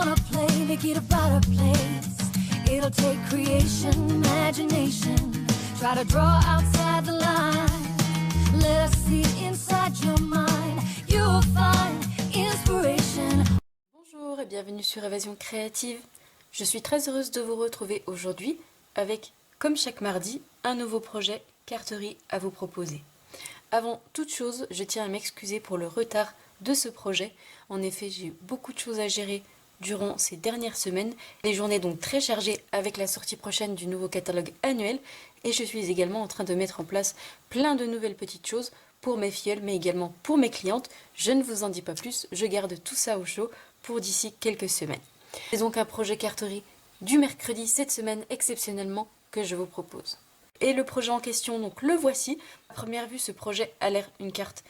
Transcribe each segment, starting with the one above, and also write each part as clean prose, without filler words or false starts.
wanna play, make it a better place. It'll take creation, imagination. Try to draw outside the line. Let us see inside your mind. You'll find inspiration. Bonjour et bienvenue sur Évasion Créative. Je suis très heureuse de vous retrouver aujourd'hui avec, comme chaque mardi, un nouveau projet carterie à vous proposer. Avant toute chose, je tiens à m'excuser pour le retard de ce projet. En effet, j'ai eu beaucoup de choses à gérer durant ces dernières semaines. Les journées donc très chargées avec la sortie prochaine du nouveau catalogue annuel. Et je suis également en train de mettre en place plein de nouvelles petites choses pour mes filleuls, mais également pour mes clientes. Je ne vous en dis pas plus, je garde tout ça au chaud pour d'ici quelques semaines. C'est donc un projet carterie du mercredi cette semaine exceptionnellement que je vous propose. Et le projet en question, donc le voici. À première vue, ce projet a l'air une carte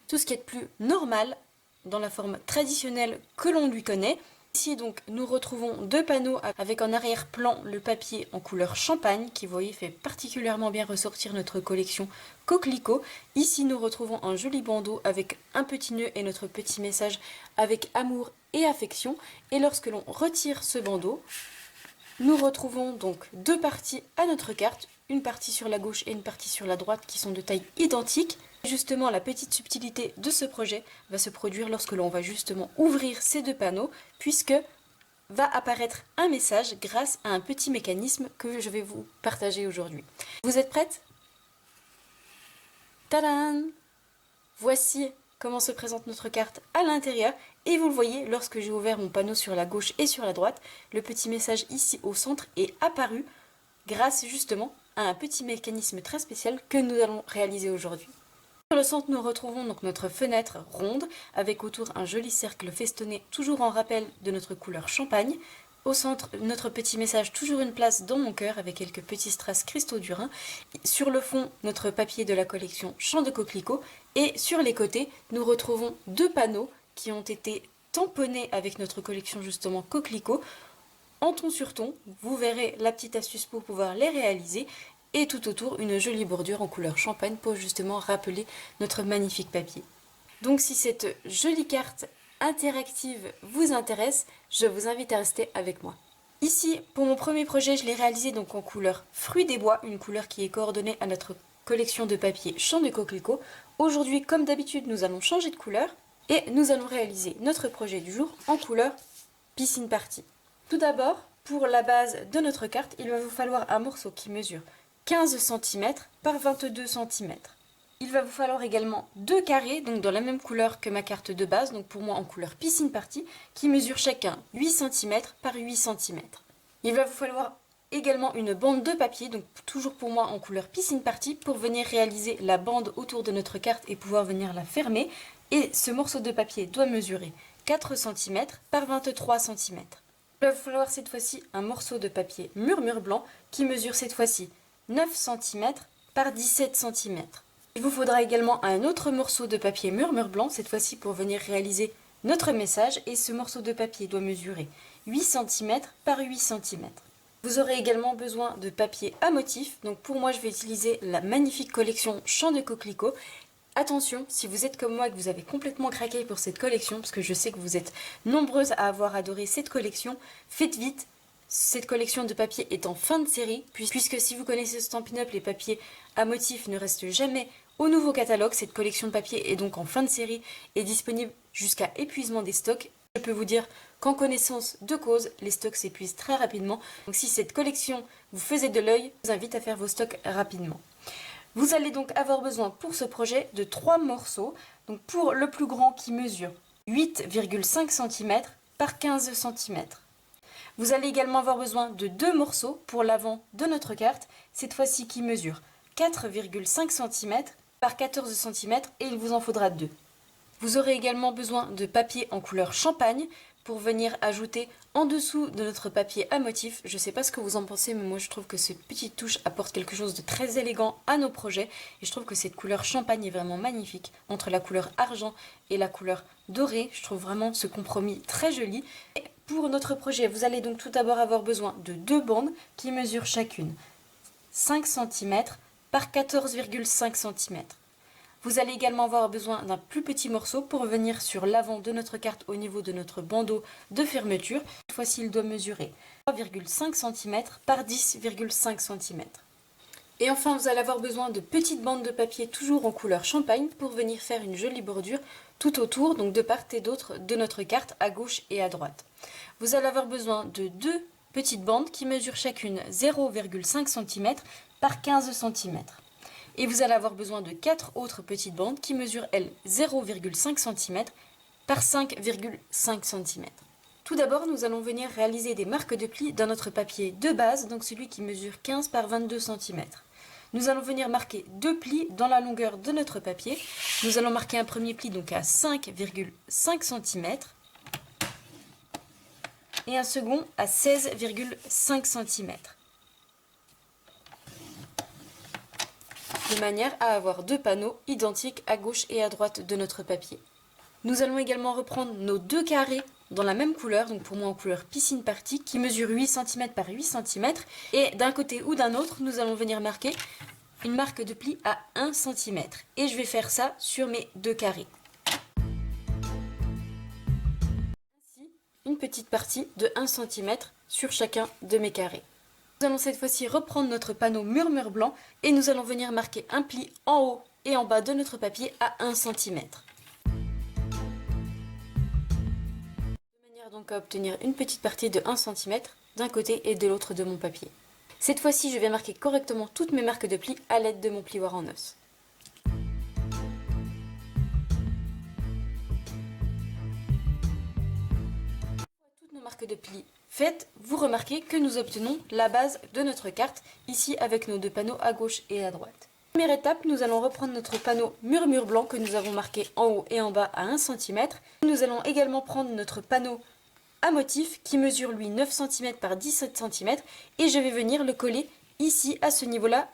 tout ce qui est de plus normal dans la forme traditionnelle que l'on lui connaît. Ici donc nous retrouvons deux panneaux avec en arrière-plan le papier en couleur champagne qui vous voyez fait particulièrement bien ressortir notre collection Coquelicot. Ici nous retrouvons un joli bandeau avec un petit nœud et notre petit message avec amour et affection. Et lorsque l'on retire ce bandeau, nous retrouvons donc deux parties à notre carte, une partie sur la gauche et une partie sur la droite qui sont de taille identique. Justement, la petite subtilité de ce projet va se produire lorsque l'on va justement ouvrir ces deux panneaux, puisque va apparaître un message grâce à un petit mécanisme que je vais vous partager aujourd'hui. Vous êtes prêtes? Tadam! Voici comment se présente notre carte à l'intérieur. Et vous le voyez, lorsque j'ai ouvert mon panneau sur la gauche et sur la droite, le petit message ici au centre est apparu grâce justement à un petit mécanisme très spécial que nous allons réaliser aujourd'hui. Sur le centre, nous retrouvons donc notre fenêtre ronde avec autour un joli cercle festonné, toujours en rappel de notre couleur champagne. Au centre, notre petit message, toujours une place dans mon cœur avec quelques petits strass cristaux du Rhin. Sur le fond, notre papier de la collection Chant de Coquelicot. Et sur les côtés, nous retrouvons deux panneaux qui ont été tamponnés avec notre collection justement Coquelicot. En ton sur ton, vous verrez la petite astuce pour pouvoir les réaliser. Et tout autour, une jolie bordure en couleur champagne pour justement rappeler notre magnifique papier. Donc si cette jolie carte interactive vous intéresse, je vous invite à rester avec moi. Ici, pour mon premier projet, je l'ai réalisé donc en couleur fruit des bois, une couleur qui est coordonnée à notre collection de papier Chant de Coquelicot. Aujourd'hui, comme d'habitude, nous allons changer de couleur et nous allons réaliser notre projet du jour en couleur piscine party. Tout d'abord, pour la base de notre carte, il va vous falloir un morceau qui mesure 15 cm par 22 cm. Il va vous falloir également deux carrés, donc dans la même couleur que ma carte de base, donc pour moi en couleur piscine party, qui mesurent chacun 8 cm par 8 cm. Il va vous falloir également une bande de papier, donc toujours pour moi en couleur piscine party, pour venir réaliser la bande autour de notre carte et pouvoir venir la fermer. Et ce morceau de papier doit mesurer 4 cm par 23 cm. Il va vous falloir cette fois-ci un morceau de papier murmure blanc qui mesure cette fois-ci 9 cm par 17 cm. Il vous faudra également un autre morceau de papier murmure blanc, cette fois-ci pour venir réaliser notre message, et ce morceau de papier doit mesurer 8 cm par 8 cm. Vous aurez également besoin de papier à motif, donc pour moi je vais utiliser la magnifique collection Chant de Coquelicot. Attention, si vous êtes comme moi et que vous avez complètement craqué pour cette collection, parce que je sais que vous êtes nombreuses à avoir adoré cette collection, faites vite. Cette collection de papier est en fin de série, puisque si vous connaissez Stampin' Up, les papiers à motifs ne restent jamais au nouveau catalogue. Cette collection de papier est donc en fin de série et disponible jusqu'à épuisement des stocks. Je peux vous dire qu'en connaissance de cause, les stocks s'épuisent très rapidement. Donc si cette collection vous faisait de l'œil, je vous invite à faire vos stocks rapidement. Vous allez donc avoir besoin pour ce projet de 3 morceaux. Donc pour le plus grand qui mesure 8,5 cm par 15 cm. Vous allez également avoir besoin de 2 morceaux pour l'avant de notre carte, cette fois-ci qui mesure 4,5 cm par 14 cm et il vous en faudra 2. Vous aurez également besoin de papier en couleur champagne pour venir ajouter en dessous de notre papier à motif. Je ne sais pas ce que vous en pensez, mais moi je trouve que cette petite touche apporte quelque chose de très élégant à nos projets et je trouve que cette couleur champagne est vraiment magnifique. Entre la couleur argent et la couleur dorée, je trouve vraiment ce compromis très joli. Et pour notre projet, vous allez donc tout d'abord avoir besoin de 2 bandes qui mesurent chacune 5 cm par 14,5 cm. Vous allez également avoir besoin d'un plus petit morceau pour venir sur l'avant de notre carte au niveau de notre bandeau de fermeture. Cette fois-ci, il doit mesurer 3,5 cm par 10,5 cm. Et enfin, vous allez avoir besoin de petites bandes de papier toujours en couleur champagne pour venir faire une jolie bordure tout autour, donc de part et d'autre de notre carte à gauche et à droite. Vous allez avoir besoin de deux petites bandes qui mesurent chacune 0,5 cm par 15 cm. Et vous allez avoir besoin de 4 autres petites bandes qui mesurent, elles, 0,5 cm par 5,5 cm. Tout d'abord, nous allons venir réaliser des marques de plis dans notre papier de base, donc celui qui mesure 15 par 22 cm. Nous allons venir marquer deux plis dans la longueur de notre papier. Nous allons marquer un premier pli donc à 5,5 cm et un second à 16,5 cm. De manière à avoir deux panneaux identiques à gauche et à droite de notre papier. Nous allons également reprendre nos deux carrés dans la même couleur, donc pour moi en couleur piscine party, qui mesure 8 cm par 8 cm. Et d'un côté ou d'un autre, nous allons venir marquer une marque de pli à 1 cm. Et je vais faire ça sur mes deux carrés. Ainsi, une petite partie de 1 cm sur chacun de mes carrés. Nous allons cette fois-ci reprendre notre panneau murmure blanc et nous allons venir marquer un pli en haut et en bas de notre papier à 1 cm. De manière donc à obtenir une petite partie de 1 cm d'un côté et de l'autre de mon papier. Cette fois-ci, je vais marquer correctement toutes mes marques de plis à l'aide de mon plioir en os. Toutes nos marques de plis faites, vous remarquez que nous obtenons la base de notre carte, ici avec nos deux panneaux à gauche et à droite. Première étape, nous allons reprendre notre panneau murmure blanc que nous avons marqué en haut et en bas à 1 cm. Nous allons également prendre notre panneau à motif qui mesure lui 9 cm par 17 cm et je vais venir le coller ici à ce niveau-là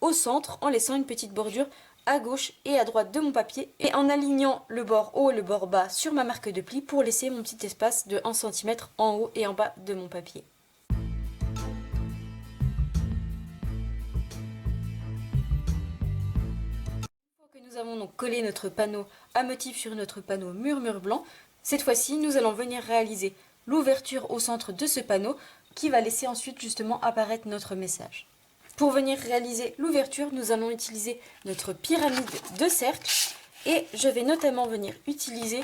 au centre en laissant une petite bordure à gauche et à droite de mon papier et en alignant le bord haut et le bord bas sur ma marque de pli pour laisser mon petit espace de 1 cm en haut et en bas de mon papier. Une fois que nous avons donc collé notre panneau à motif sur notre panneau murmure blanc, cette fois-ci nous allons venir réaliser l'ouverture au centre de ce panneau qui va laisser ensuite justement apparaître notre message. Pour venir réaliser l'ouverture, nous allons utiliser notre pyramide de cercles et je vais notamment venir utiliser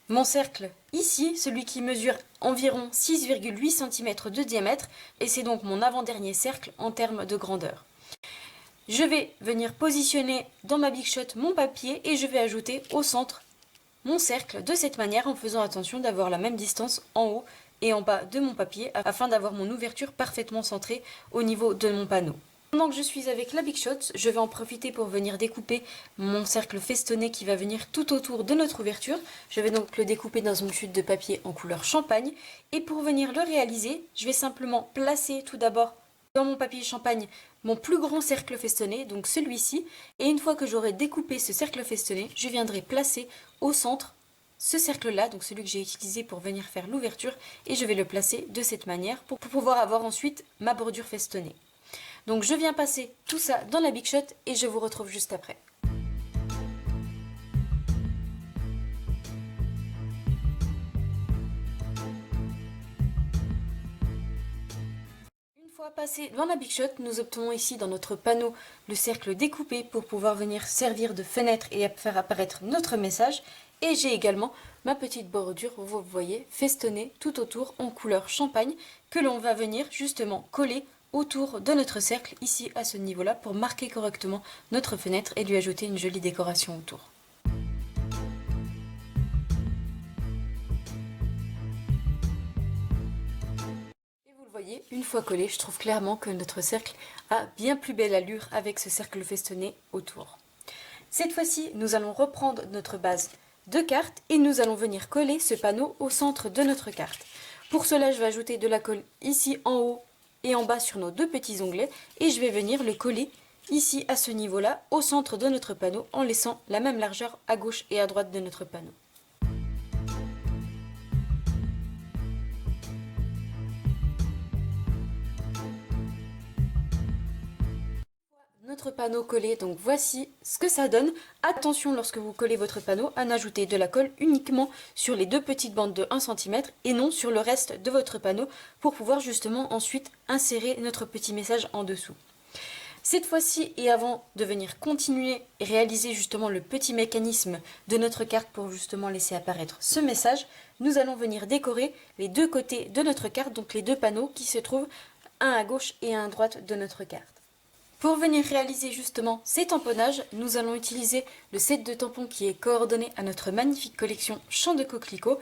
mon cercle ici, celui qui mesure environ 6,8 cm de diamètre et c'est donc mon avant-dernier cercle en termes de grandeur. Je vais venir positionner dans ma Big Shot mon papier et je vais ajouter au centre mon cercle de cette manière en faisant attention d'avoir la même distance en haut et en bas de mon papier afin d'avoir mon ouverture parfaitement centrée au niveau de mon panneau. Pendant que je suis avec la Big Shot, je vais en profiter pour venir découper mon cercle festonné qui va venir tout autour de notre ouverture. Je vais donc le découper dans une chute de papier en couleur champagne. Et pour venir le réaliser, je vais simplement placer tout d'abord dans mon papier champagne mon plus grand cercle festonné, donc celui-ci. Et une fois que j'aurai découpé ce cercle festonné, je viendrai placer au centre ce cercle-là, donc celui que j'ai utilisé pour venir faire l'ouverture. Et je vais le placer de cette manière pour pouvoir avoir ensuite ma bordure festonnée. Donc je viens passer tout ça dans la Big Shot et je vous retrouve juste après. Une fois passé dans la Big Shot, nous obtenons ici dans notre panneau le cercle découpé pour pouvoir venir servir de fenêtre et faire apparaître notre message. Et j'ai également ma petite bordure, vous voyez, festonnée tout autour en couleur champagne que l'on va venir justement coller autour de notre cercle, ici à ce niveau-là, pour marquer correctement notre fenêtre et lui ajouter une jolie décoration autour. Et vous le voyez, une fois collé, je trouve clairement que notre cercle a bien plus belle allure avec ce cercle festonné autour. Cette fois-ci, nous allons reprendre notre base de carte et nous allons venir coller ce panneau au centre de notre carte. Pour cela, je vais ajouter de la colle ici en haut et en bas sur nos deux petits onglets et je vais venir le coller ici à ce niveau-là au centre de notre panneau en laissant la même largeur à gauche et à droite de notre panneau. Notre panneau collé, donc voici ce que ça donne. Attention lorsque vous collez votre panneau à n'ajouter de la colle uniquement sur les deux petites bandes de 1 cm et non sur le reste de votre panneau pour pouvoir justement ensuite insérer notre petit message en dessous. Cette fois-ci, et avant de venir continuer et réaliser justement le petit mécanisme de notre carte pour justement laisser apparaître ce message, nous allons venir décorer les deux côtés de notre carte, donc les deux panneaux qui se trouvent un à gauche et un à droite de notre carte. Pour venir réaliser justement ces tamponnages, nous allons utiliser le set de tampons qui est coordonné à notre magnifique collection Champs de coquelicots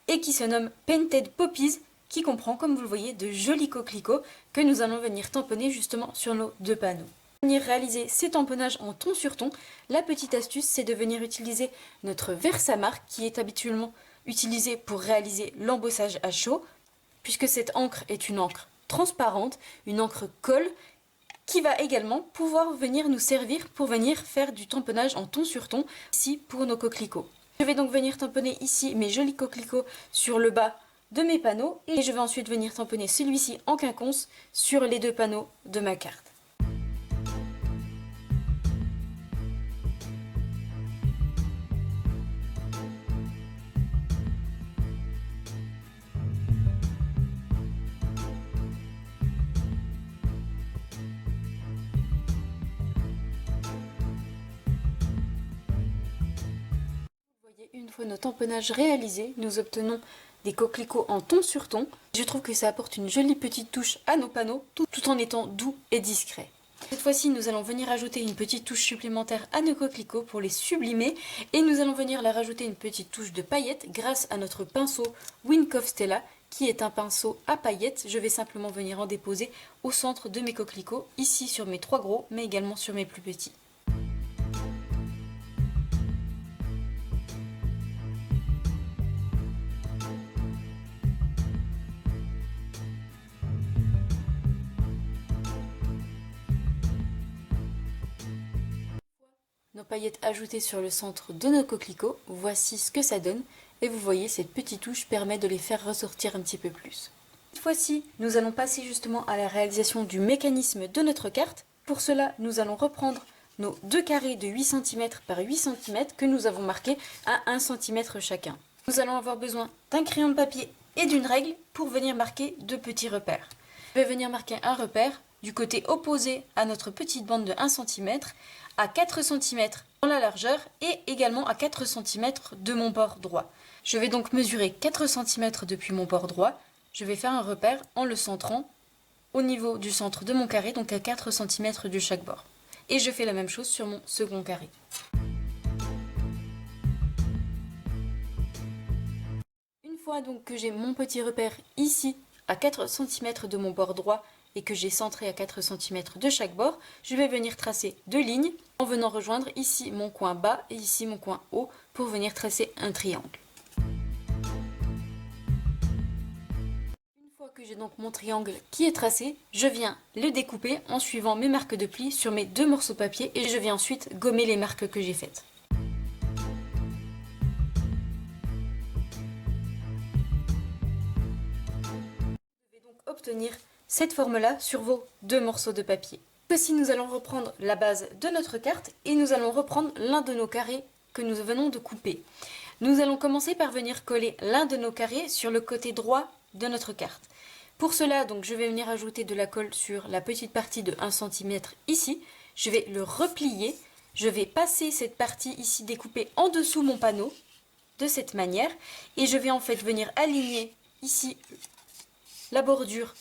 et qui se nomme Painted Poppies, qui comprend, comme vous le voyez, de jolis coquelicots que nous allons venir tamponner justement sur nos deux panneaux. Pour venir réaliser ces tamponnages en ton sur ton, la petite astuce c'est de venir utiliser notre Versamark qui est habituellement utilisé pour réaliser l'embossage à chaud, puisque cette encre est une encre transparente, une encre colle, qui va également pouvoir venir nous servir pour venir faire du tamponnage en ton sur ton ici pour nos coquelicots. Je vais donc venir tamponner ici mes jolis coquelicots sur le bas de mes panneaux et je vais ensuite venir tamponner celui-ci en quinconce sur les deux panneaux de ma carte. Une fois nos tamponnages réalisés, nous obtenons des coquelicots en ton sur ton. Je trouve que ça apporte une jolie petite touche à nos panneaux, tout en étant doux et discret. Cette fois-ci, nous allons venir ajouter une petite touche supplémentaire à nos coquelicots pour les sublimer. Et nous allons venir leur rajouter une petite touche de paillettes grâce à notre pinceau Wynkoff Stella, qui est un pinceau à paillettes. Je vais simplement venir en déposer au centre de mes coquelicots, ici sur mes trois gros, mais également sur mes plus petits. Nos paillettes ajoutées sur le centre de nos coquelicots, voici ce que ça donne. Et vous voyez, cette petite touche permet de les faire ressortir un petit peu plus. Cette fois-ci, nous allons passer justement à la réalisation du mécanisme de notre carte. Pour cela, nous allons reprendre nos deux carrés de 8 cm par 8 cm que nous avons marqués à 1 cm chacun. Nous allons avoir besoin d'un crayon de papier et d'une règle pour venir marquer deux petits repères. Je vais venir marquer un repère du côté opposé à notre petite bande de 1 cm, à 4 cm dans la largeur et également à 4 cm de mon bord droit. Je vais donc mesurer 4 cm depuis mon bord droit. Je vais faire un repère en le centrant au niveau du centre de mon carré, donc à 4 cm de chaque bord. Et je fais la même chose sur mon second carré. Une fois donc que j'ai mon petit repère ici à 4 cm de mon bord droit et que j'ai centré à 4 cm de chaque bord, je vais venir tracer deux lignes en venant rejoindre ici mon coin bas et ici mon coin haut pour venir tracer un triangle. Une fois que j'ai donc mon triangle qui est tracé, je viens le découper en suivant mes marques de pli sur mes deux morceaux de papier et je viens ensuite gommer les marques que j'ai faites. Vous devez donc obtenir cette forme-là sur vos deux morceaux de papier. Voici, nous allons reprendre la base de notre carte et nous allons reprendre l'un de nos carrés que nous venons de couper. Nous allons commencer par venir coller l'un de nos carrés sur le côté droit de notre carte. Pour cela, donc, je vais venir ajouter de la colle sur la petite partie de 1 cm ici. Je vais le replier. Je vais passer cette partie ici découpée en dessous mon panneau de cette manière. Et je vais en fait venir aligner ici la bordure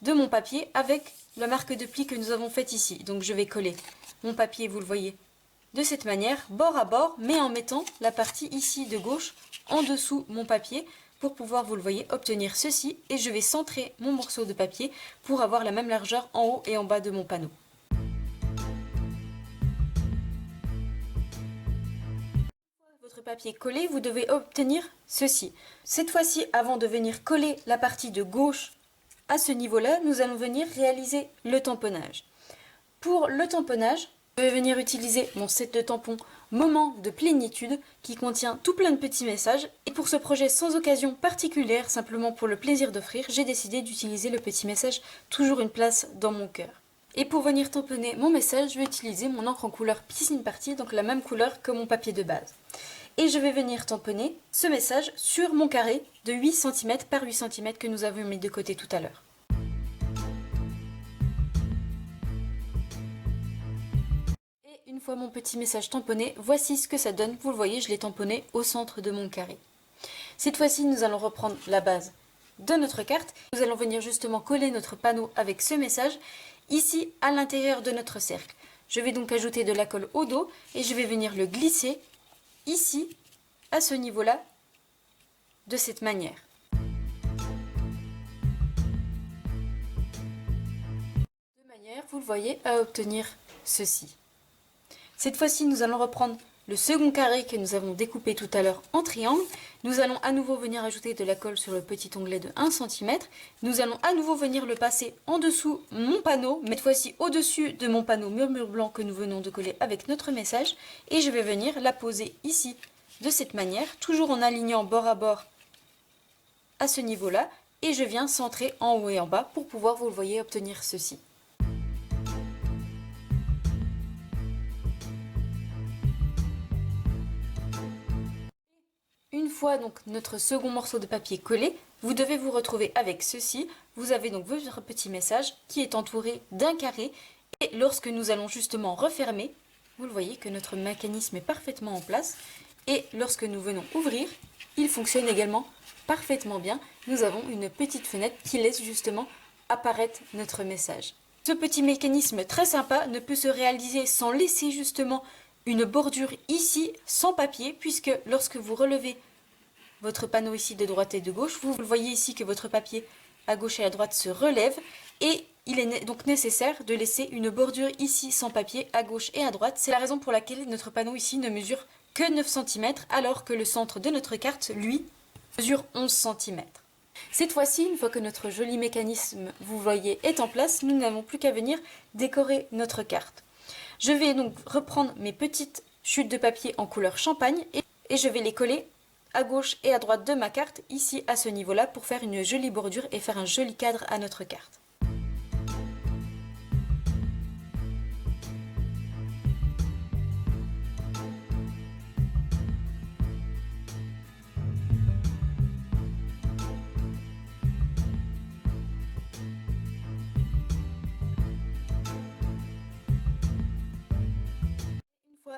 de mon papier avec la marque de pli que nous avons faite ici. Donc je vais coller mon papier, vous le voyez, de cette manière, bord à bord, mais en mettant la partie ici de gauche en dessous mon papier pour pouvoir, vous le voyez, obtenir ceci. Et je vais centrer mon morceau de papier pour avoir la même largeur en haut et en bas de mon panneau. Votre papier collé, vous devez obtenir ceci. Cette fois-ci, avant de venir coller la partie de gauche à ce niveau-là, nous allons venir réaliser le tamponnage. Pour le tamponnage, je vais venir utiliser mon set de tampons Moment de plénitude qui contient tout plein de petits messages. Et pour ce projet sans occasion particulière, simplement pour le plaisir d'offrir, j'ai décidé d'utiliser le petit message Toujours une place dans mon cœur. Et pour venir tamponner mon message, je vais utiliser mon encre en couleur Piscine Party, donc la même couleur que mon papier de base. Et je vais venir tamponner ce message sur mon carré de 8 cm par 8 cm que nous avons mis de côté tout à l'heure. Et une fois mon petit message tamponné, voici ce que ça donne. Vous le voyez, je l'ai tamponné au centre de mon carré. Cette fois-ci, nous allons reprendre la base de notre carte. Nous allons venir justement coller notre panneau avec ce message ici à l'intérieur de notre cercle. Je vais donc ajouter de la colle au dos et je vais venir le glisser ici, à ce niveau-là, de cette manière. De manière, vous le voyez, à obtenir ceci. Cette fois-ci, nous allons reprendre le second carré que nous avons découpé tout à l'heure en triangle. Nous allons à nouveau venir ajouter de la colle sur le petit onglet de 1 cm. Nous allons à nouveau venir le passer en dessous mon panneau, mais cette fois-ci au-dessus de mon panneau murmure blanc que nous venons de coller avec notre message. Et je vais venir la poser ici de cette manière, toujours en alignant bord à bord à ce niveau-là. Et je viens centrer en haut et en bas pour pouvoir, vous le voyez, obtenir ceci. Une fois donc notre second morceau de papier collé, vous devez vous retrouver avec ceci. Vous avez donc votre petit message qui est entouré d'un carré. Et lorsque nous allons justement refermer, vous le voyez que notre mécanisme est parfaitement en place. Et lorsque nous venons ouvrir, il fonctionne également parfaitement bien. Nous avons une petite fenêtre qui laisse justement apparaître notre message. Ce petit mécanisme très sympa ne peut se réaliser sans laisser justement une bordure ici sans papier, puisque lorsque vous relevez votre panneau ici de droite et de gauche, vous le voyez ici que votre papier à gauche et à droite se relève, et il est donc nécessaire de laisser une bordure ici sans papier à gauche et à droite. C'est la raison pour laquelle notre panneau ici ne mesure que 9 cm, alors que le centre de notre carte, lui, mesure 11 cm. Cette fois-ci, une fois que notre joli mécanisme, vous voyez, est en place, nous n'avons plus qu'à venir décorer notre carte. Je vais donc reprendre mes petites chutes de papier en couleur champagne et je vais les coller à gauche et à droite de ma carte, ici à ce niveau-là, pour faire une jolie bordure et faire un joli cadre à notre carte.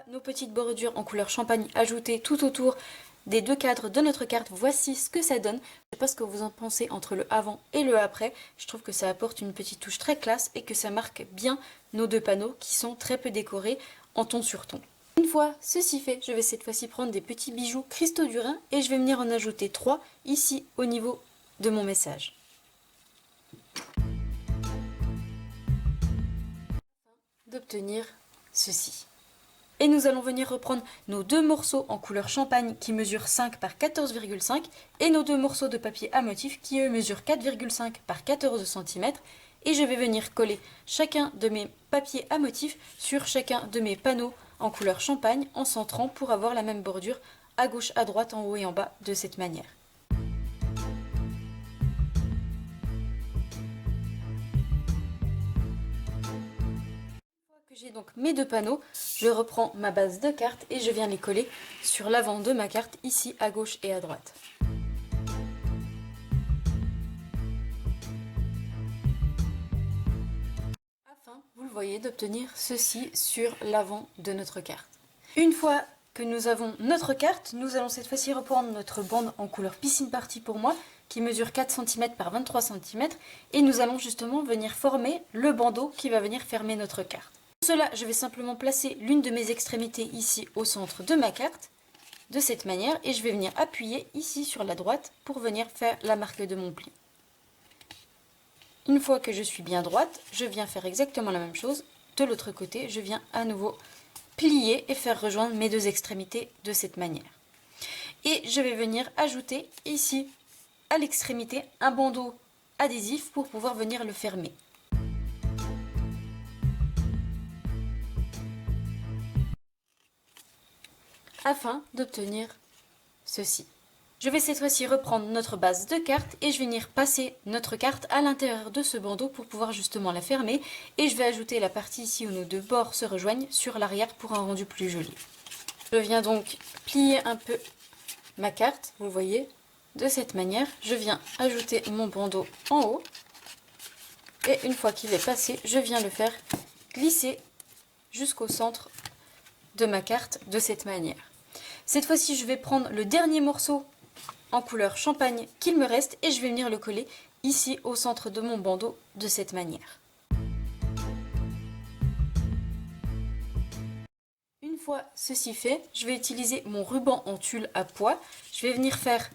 Nos petites bordures en couleur champagne ajoutées tout autour des deux cadres de notre carte, voici ce que ça donne. Je sais pas ce que vous en pensez entre le avant et le après. Je trouve que ça apporte une petite touche très classe et que ça marque bien nos deux panneaux qui sont très peu décorés en ton sur ton. Une fois ceci fait, je vais cette fois-ci prendre des petits bijoux cristaux du Rhin et je vais venir en ajouter 3 ici au niveau de mon message. D'obtenir ceci. Et nous allons venir reprendre nos deux morceaux en couleur champagne qui mesurent 5 par 14,5 et nos deux morceaux de papier à motif qui eux mesurent 4,5 par 14 cm. Et je vais venir coller chacun de mes papiers à motif sur chacun de mes panneaux en couleur champagne en centrant pour avoir la même bordure à gauche, à droite, en haut et en bas de cette manière. J'ai donc mes deux panneaux, je reprends ma base de cartes et je viens les coller sur l'avant de ma carte, ici à gauche et à droite. Afin, vous le voyez, d'obtenir ceci sur l'avant de notre carte. Une fois que nous avons notre carte, nous allons cette fois-ci reprendre notre bande en couleur Piscine Party pour moi, qui mesure 4 cm par 23 cm, et nous allons justement venir former le bandeau qui va venir fermer notre carte. Pour cela, je vais simplement placer l'une de mes extrémités ici au centre de ma carte, de cette manière, et je vais venir appuyer ici sur la droite pour venir faire la marque de mon pli. Une fois que je suis bien droite, je viens faire exactement la même chose. De l'autre côté, je viens à nouveau plier et faire rejoindre mes deux extrémités de cette manière. Et je vais venir ajouter ici à l'extrémité un bandeau adhésif pour pouvoir venir le fermer. Afin d'obtenir ceci. Je vais cette fois-ci reprendre notre base de carte et je vais venir passer notre carte à l'intérieur de ce bandeau pour pouvoir justement la fermer. Et je vais ajouter la partie ici où nos deux bords se rejoignent sur l'arrière pour un rendu plus joli. Je viens donc plier un peu ma carte, vous voyez, de cette manière. Je viens ajouter mon bandeau en haut. Et une fois qu'il est passé, je viens le faire glisser jusqu'au centre de ma carte de cette manière. Cette fois-ci, je vais prendre le dernier morceau en couleur champagne qu'il me reste et je vais venir le coller ici au centre de mon bandeau de cette manière. Une fois ceci fait, je vais utiliser mon ruban en tulle à pois. Je vais venir faire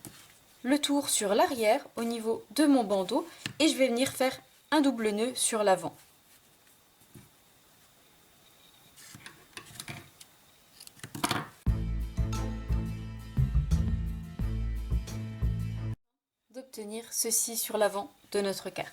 le tour sur l'arrière au niveau de mon bandeau et je vais venir faire un double nœud sur l'avant. D'obtenir ceci sur l'avant de notre carte.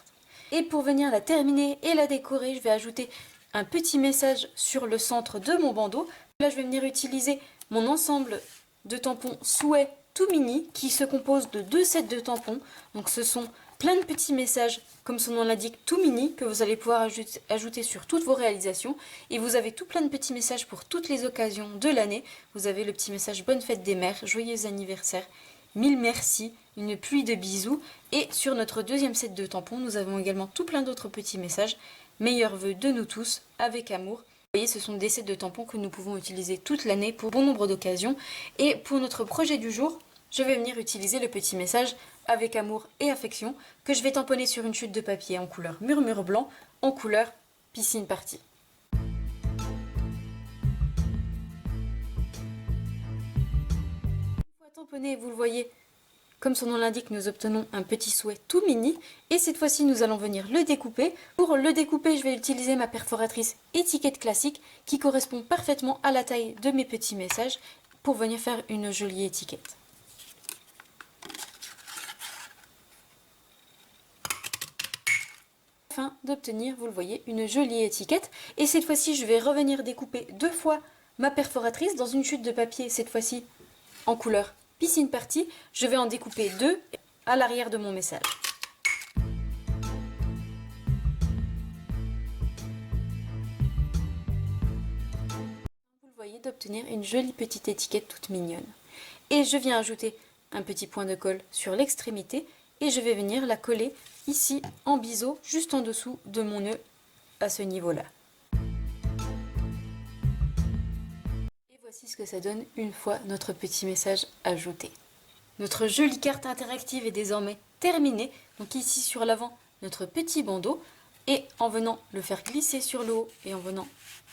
Et pour venir la terminer et la décorer, je vais ajouter un petit message sur le centre de mon bandeau. Là, je vais venir utiliser mon ensemble de tampons Souhait tout mini qui se compose de 2 sets de tampons. Donc ce sont plein de petits messages, comme son nom l'indique, tout mini, que vous allez pouvoir ajouter sur toutes vos réalisations. Et vous avez tout plein de petits messages pour toutes les occasions de l'année. Vous avez le petit message Bonne fête des mères, joyeux anniversaire, 1000 merci, une pluie de bisous. Et sur notre deuxième set de tampons, nous avons également tout plein d'autres petits messages. Meilleurs vœux de nous tous, avec amour. Vous voyez, ce sont des sets de tampons que nous pouvons utiliser toute l'année pour bon nombre d'occasions. Et pour notre projet du jour, je vais venir utiliser le petit message avec amour et affection que je vais tamponner sur une chute de papier en couleur murmure blanc, en couleur piscine party. Une fois tamponné, vous le voyez, comme son nom l'indique, nous obtenons un petit souhait tout mini. Et cette fois-ci, nous allons venir le découper. Pour le découper, je vais utiliser ma perforatrice étiquette classique qui correspond parfaitement à la taille de mes petits messages pour venir faire une jolie étiquette. Afin d'obtenir, vous le voyez, une jolie étiquette. Et cette fois-ci, je vais revenir découper 2 fois ma perforatrice dans une chute de papier, cette fois-ci en couleur piscine party. Je vais en découper 2 à l'arrière de mon message. Vous le voyez, d'obtenir une jolie petite étiquette toute mignonne. Et je viens ajouter un petit point de colle sur l'extrémité et je vais venir la coller ici en biseau, juste en dessous de mon nœud à ce niveau-là. Et voici ce que ça donne une fois notre petit message ajouté. Notre jolie carte interactive est désormais terminée. Donc ici sur l'avant, notre petit bandeau. Et en venant le faire glisser sur le haut et en venant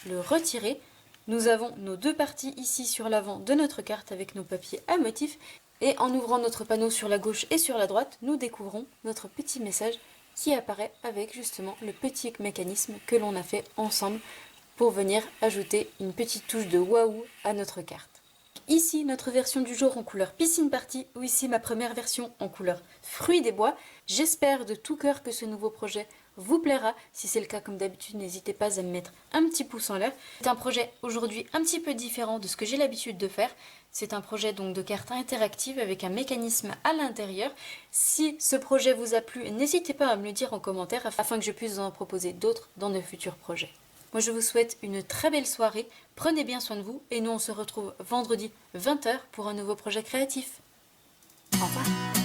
le retirer, nous avons nos 2 parties ici sur l'avant de notre carte avec nos papiers à motifs. Et en ouvrant notre panneau sur la gauche et sur la droite, nous découvrons notre petit message qui apparaît avec justement le petit mécanisme que l'on a fait ensemble pour venir ajouter une petite touche de waouh à notre carte. Ici, notre version du jour en couleur piscine party, ou ici ma première version en couleur fruits des bois. J'espère de tout cœur que ce nouveau projet vous plaira. Si c'est le cas, comme d'habitude, n'hésitez pas à me mettre un petit pouce en l'air. C'est un projet aujourd'hui un petit peu différent de ce que j'ai l'habitude de faire. C'est un projet donc de carte interactive avec un mécanisme à l'intérieur. Si ce projet vous a plu, n'hésitez pas à me le dire en commentaire afin que je puisse vous en proposer d'autres dans de futurs projets. Moi je vous souhaite une très belle soirée, prenez bien soin de vous et nous on se retrouve vendredi 20 h pour un nouveau projet créatif. Au revoir.